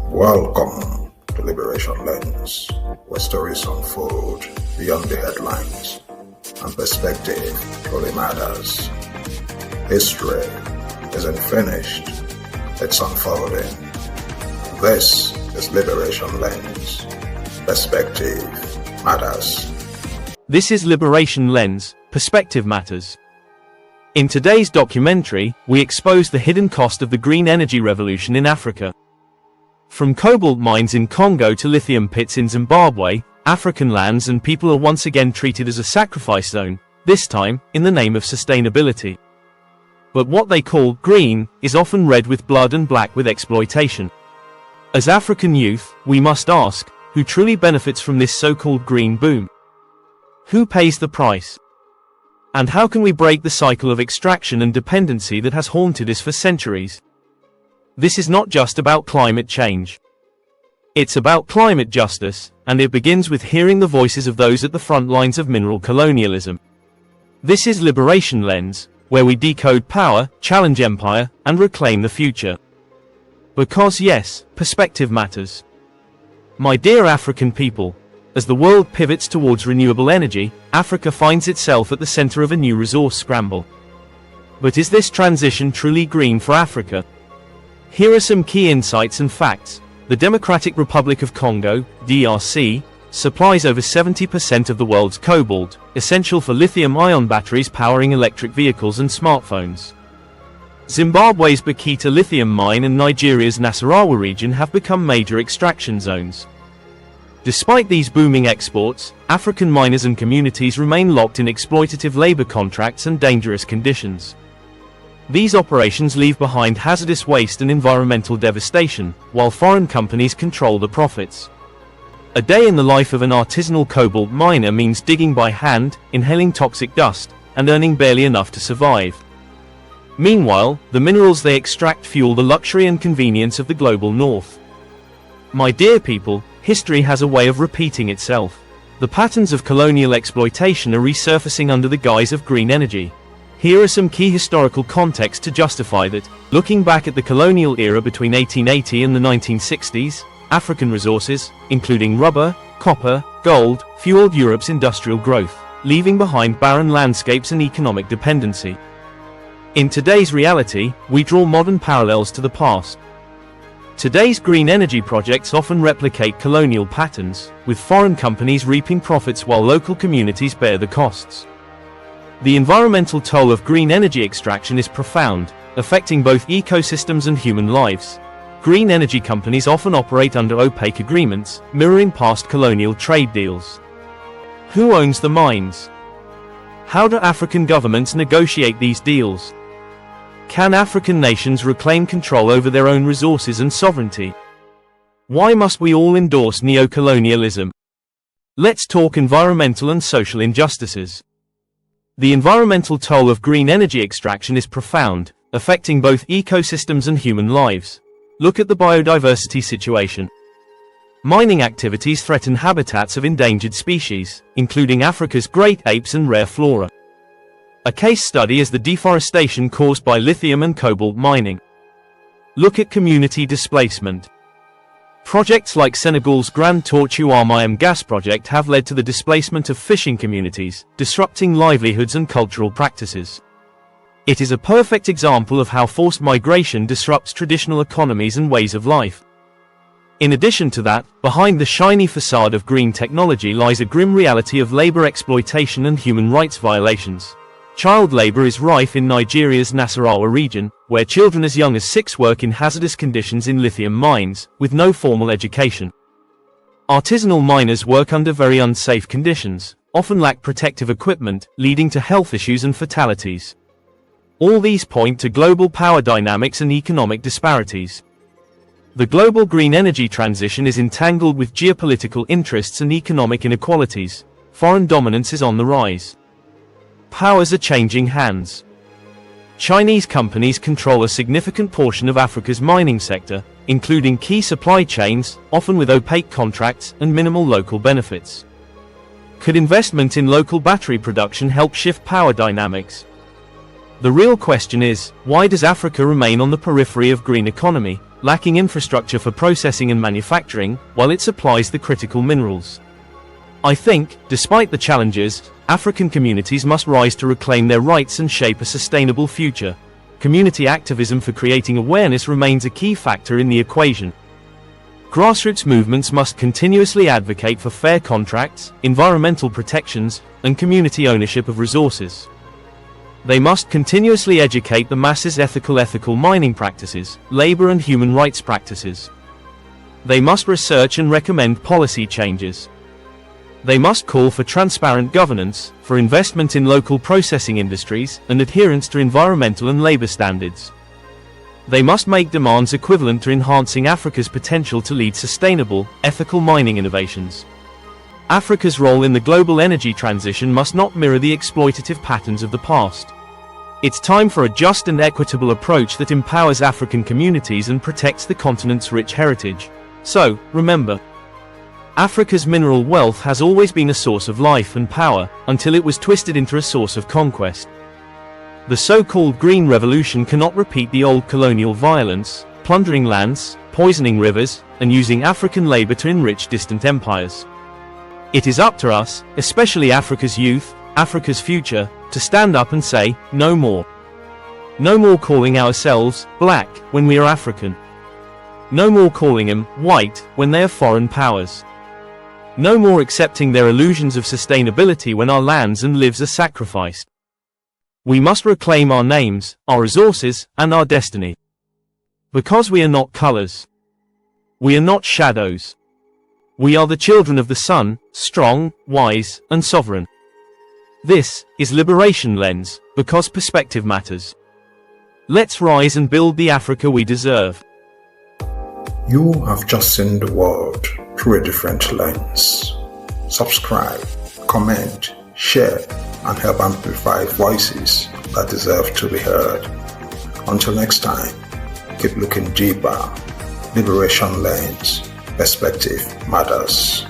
Welcome to Liberation Lens, where stories unfold beyond the headlines and perspective truly matters. History isn't finished, it's unfolding. This is Liberation Lens. Perspective matters. This is Liberation Lens, Perspective Matters. In today's documentary, we expose the hidden cost of the green energy revolution in Africa. From cobalt mines in Congo to lithium pits in Zimbabwe, African lands and people are once again treated as a sacrifice zone, this time in the name of sustainability. But what they call green is often red with blood and black with exploitation. As African youth, we must ask, who truly benefits from this so-called green boom? Who pays the price? And how can we break the cycle of extraction and dependency that has haunted us for centuries? This is not just about climate change. It's about climate justice, and it begins with hearing the voices of those at the front lines of mineral colonialism. This is Liberation Lens, where we decode power, challenge empire, and reclaim the future. Because yes, perspective matters. My dear African people, as the world pivots towards renewable energy, Africa finds itself at the center of a new resource scramble. But is this transition truly green for Africa? Here are some key insights and facts. The Democratic Republic of Congo, DRC, supplies over 70% of the world's cobalt, essential for lithium-ion batteries powering electric vehicles and smartphones. Zimbabwe's Bakita lithium mine and Nigeria's Nasarawa region have become major extraction zones. Despite these booming exports, African miners and communities remain locked in exploitative labor contracts and dangerous conditions. These operations leave behind hazardous waste and environmental devastation, while foreign companies control the profits. A day in the life of an artisanal cobalt miner means digging by hand, inhaling toxic dust, and earning barely enough to survive. Meanwhile, the minerals they extract fuel the luxury and convenience of the global north. My dear people, history has a way of repeating itself. The patterns of colonial exploitation are resurfacing under the guise of green energy. Here are some key historical context to justify that. Looking back at the colonial era between 1880 and the 1960s, African resources, including rubber, copper, gold, fueled Europe's industrial growth, leaving behind barren landscapes and economic dependency. In today's reality, we draw modern parallels to the past. Today's green energy projects often replicate colonial patterns, with foreign companies reaping profits while local communities bear the costs. The environmental toll of green energy extraction is profound, affecting both ecosystems and human lives. Green energy companies often operate under opaque agreements, mirroring past colonial trade deals. Who owns the mines? How do African governments negotiate these deals? Can African nations reclaim control over their own resources and sovereignty? Why must we all endorse neo-colonialism? Let's talk environmental and social injustices. The environmental toll of green energy extraction is profound, affecting both ecosystems and human lives. Look at the biodiversity situation. Mining activities threaten habitats of endangered species, including Africa's great apes and rare flora. A case study is the deforestation caused by lithium and cobalt mining. Look at community displacement. Projects like Senegal's Grand Tortue Armayam gas project have led to the displacement of fishing communities, disrupting livelihoods and cultural practices. It is a perfect example of how forced migration disrupts traditional economies and ways of life. In addition to that, behind the shiny facade of green technology lies a grim reality of labor exploitation and human rights violations. Child labor is rife in Nigeria's Nasarawa region, where children as young as 6 work in hazardous conditions in lithium mines, with no formal education. Artisanal miners work under very unsafe conditions, often lack protective equipment, leading to health issues and fatalities. All these point to global power dynamics and economic disparities. The global green energy transition is entangled with geopolitical interests and economic inequalities. Foreign dominance is on the rise. Powers are changing hands. Chinese companies control a significant portion of Africa's mining sector, including key supply chains, often with opaque contracts and minimal local benefits. Could investment in local battery production help shift power dynamics? The real question is, why does Africa remain on the periphery of green economy, lacking infrastructure for processing and manufacturing, while it supplies the critical minerals. I think, despite the challenges, African communities must rise to reclaim their rights and shape a sustainable future. Community activism for creating awareness remains a key factor in the equation. Grassroots movements must continuously advocate for fair contracts, environmental protections, and community ownership of resources. They must continuously educate the masses ethical mining practices, labor and human rights practices. They must research and recommend policy changes. They must call for transparent governance, for investment in local processing industries, and adherence to environmental and labor standards. They must make demands equivalent to enhancing Africa's potential to lead sustainable, ethical mining innovations. Africa's role in the global energy transition must not mirror the exploitative patterns of the past. It's time for a just and equitable approach that empowers African communities and protects the continent's rich heritage. So, remember, Africa's mineral wealth has always been a source of life and power, until it was twisted into a source of conquest. The so-called Green Revolution cannot repeat the old colonial violence, plundering lands, poisoning rivers, and using African labor to enrich distant empires. It is up to us, especially Africa's youth, Africa's future, to stand up and say, no more. No more calling ourselves black when we are African. No more calling them white when they are foreign powers. No more accepting their illusions of sustainability when our lands and lives are sacrificed. We must reclaim our names, our resources, and our destiny. Because we are not colors. We are not shadows. We are the children of the sun, strong, wise, and sovereign. This is Liberation Lens, because perspective matters. Let's rise and build the Africa we deserve. You have just seen the world through a different lens. Subscribe, comment, share, and help amplify voices that deserve to be heard. Until next time, keep looking deeper. Liberation Lens, perspective matters.